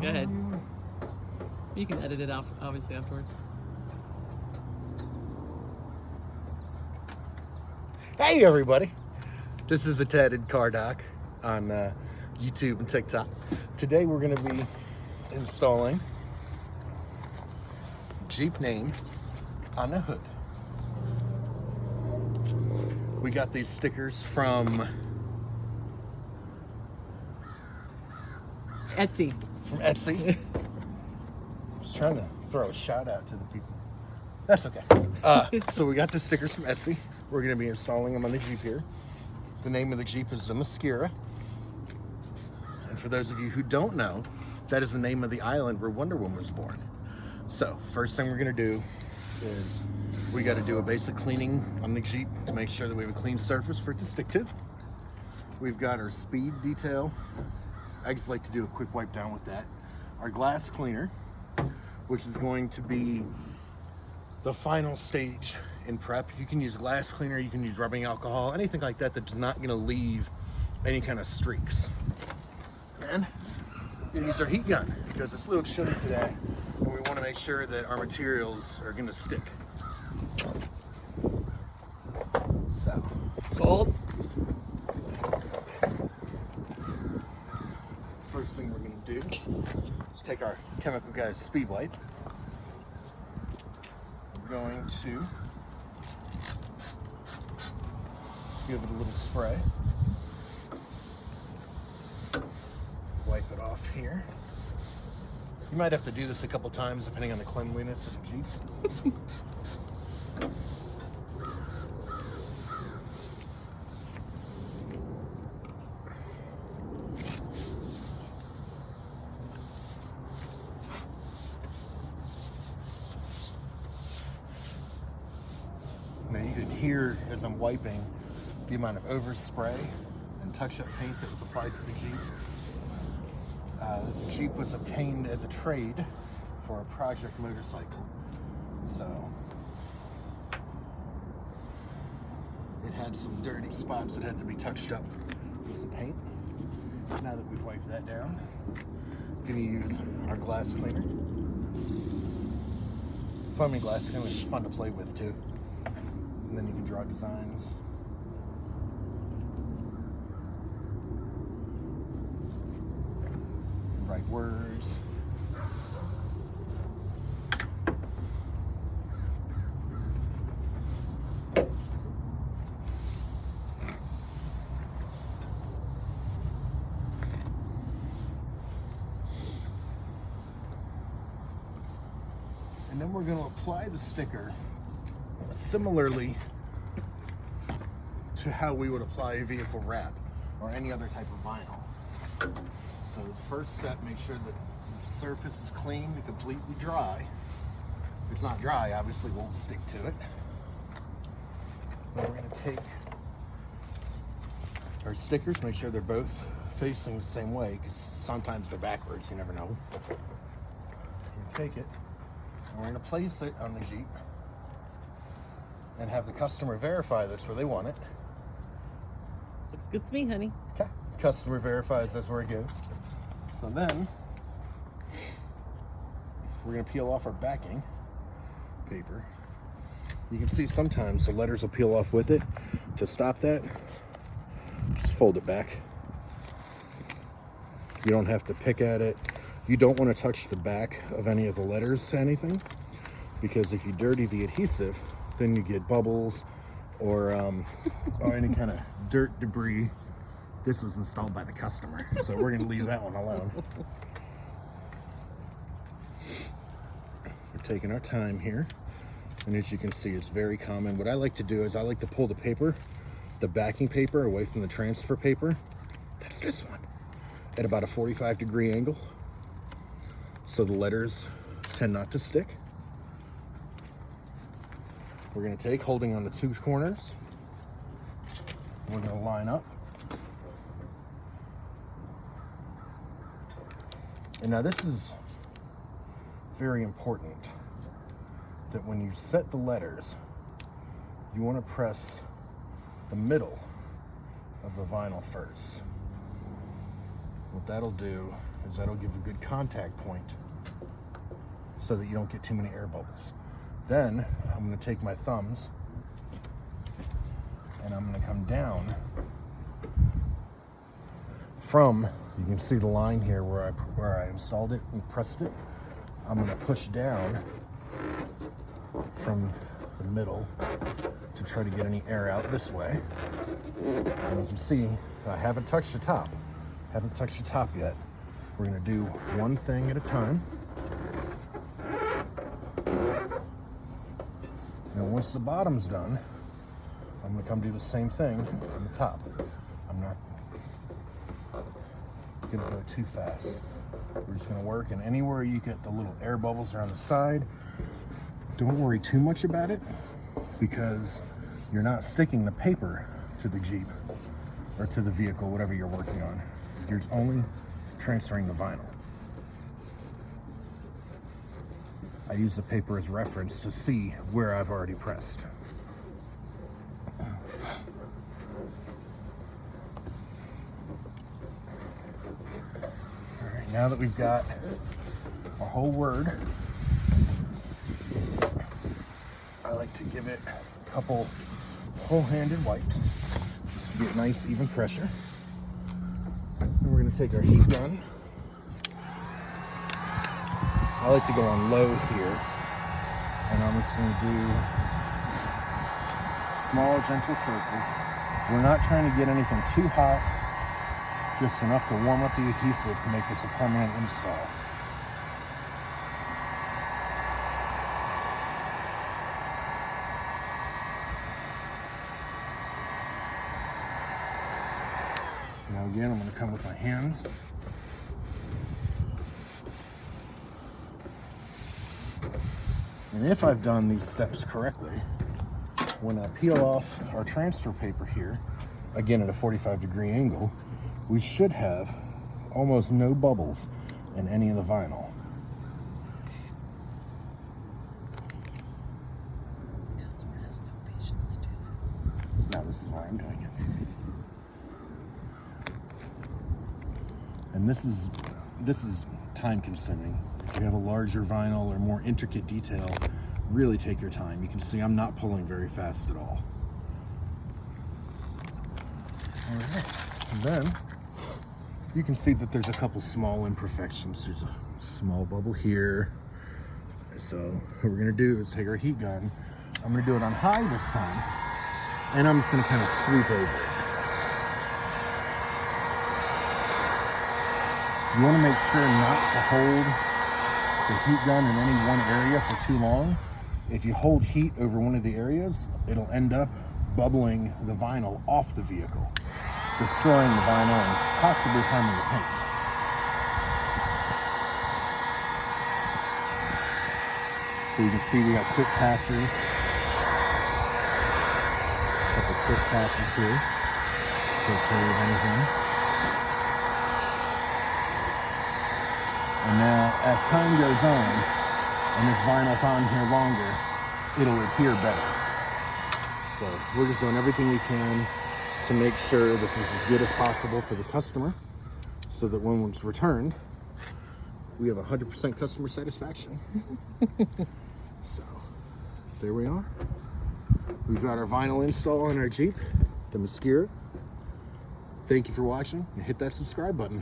Go ahead. You can edit it out, obviously, afterwards. Hey everybody, this is a Tatted Car Doc on YouTube and TikTok. Today we're going to be installing Jeep name on the hood. We got these stickers from Etsy. Just trying to throw a shout out to the people. That's okay. So we got the stickers from Etsy. We're going to be installing them on the Jeep here. The name of the Jeep is Themyscira. And for those of you who don't know, that is the name of the island where Wonder Woman was born. So first thing we're going to do is we got to do a basic cleaning on the Jeep to make sure that we have a clean surface for it to stick to. We've got our speed detail. I just like to do a quick wipe down with that. Our glass cleaner, which is going to be the final stage in prep. You can use glass cleaner, you can use rubbing alcohol, anything like that that's not going to leave any kind of streaks. And we're going to use our heat gun because it's a little chilly today and we want to make sure that our materials are going to stick. So, Cold. first thing we're going to do is take our chemical guy's speed wipe. We're going to give it a little spray. Wipe it off here. You might have to do this a couple times depending on the cleanliness of the Jeep. Now you can hear as I'm wiping the amount of overspray and touch-up paint that was applied to the Jeep. This Jeep was obtained as a trade for a project motorcycle. So it had some dirty spots that had to be touched up with some paint. Now that we've wiped that down, I'm going to use our glass cleaner. Foaming glass cleaner is fun to play with too. And then you can draw designs. Write words. And then we're going to apply the sticker similarly to how we would apply a vehicle wrap or any other type of vinyl. So the first step, make sure that the surface is clean and completely dry. If it's not dry, obviously we'll stick to it. Then we're going to take our stickers, make sure they're both facing the same way, because sometimes they're backwards, you never know. We're going to take it, and we're going to place it on the Jeep and have the customer verify that's where they want it. Looks good to me, honey. Okay. Customer verifies that's where it goes. So then we're going to peel off our backing paper. You can see sometimes the letters will peel off with it. To stop that, just fold it back. You don't have to pick at it. You don't want to touch the back of any of the letters to anything, because if you dirty the adhesive, then you get bubbles or any kind of dirt debris. This was installed by the customer, so we're going to leave that one alone. We're taking our time here, and as you can see, it's very common. What I like to do is I like to pull the paper, the backing paper, away from the transfer paper. That's this one, at about a 45-degree angle, so the letters tend not to stick. We're going to take, holding on the two corners, we're going to line up. And now this is very important, that when you set the letters, you want to press the middle of the vinyl first. What that'll do because that'll give a good contact point so that you don't get too many air bubbles. Then I'm going to take my thumbs and I'm going to come down from, you can see the line here where I installed it and pressed it. I'm going to push down from the middle to try to get any air out this way. And you can see I haven't touched the top. Haven't touched the top yet. We're going to do one thing at a time. And once the bottom's done, I'm going to come do the same thing on the top. I'm not going to go too fast. We're just going to work, and anywhere you get the little air bubbles around the side, don't worry too much about it, because you're not sticking the paper to the Jeep or to the vehicle, whatever you're working on. You're only transferring the vinyl. I use the paper as reference to see where I've already pressed. All right, now that we've got our whole word, I like to give it a couple whole-handed wipes just to get nice, even pressure. And we're going to take our heat gun. I like to go on low here, and I'm just going to do small, gentle circles. We're not trying to get anything too hot, just enough to warm up the adhesive to make this a permanent install. Now again, I'm going to come with my hands. And if I've done these steps correctly, when I peel off our transfer paper here, again at a 45-degree angle, we should have almost no bubbles in any of the vinyl. Customer has no patience to do this. Now this is why I'm doing it. And this is time consuming. If you have a larger vinyl or more intricate detail, really take your time. You can see I'm not pulling very fast at all. All right. And then you can see that there's a couple small imperfections. There's a small bubble here. So what we're gonna do is take our heat gun. I'm gonna do it on high this time, and I'm just gonna kind of sweep over it. You want to make sure not to hold the heat gun in any one area for too long. If you hold heat over one of the areas, it'll end up bubbling the vinyl off the vehicle, destroying the vinyl and possibly harming the paint. So you can see we got quick passes. A couple quick passes here. Take care of anything. And now, as time goes on, and this vinyl's on here longer, it'll adhere better. So we're just doing everything we can to make sure this is as good as possible for the customer, so that when it's returned, we have 100% customer satisfaction. So there we are. We've got our vinyl install on our Jeep, the Themyscira. Thank you for watching, and hit that subscribe button.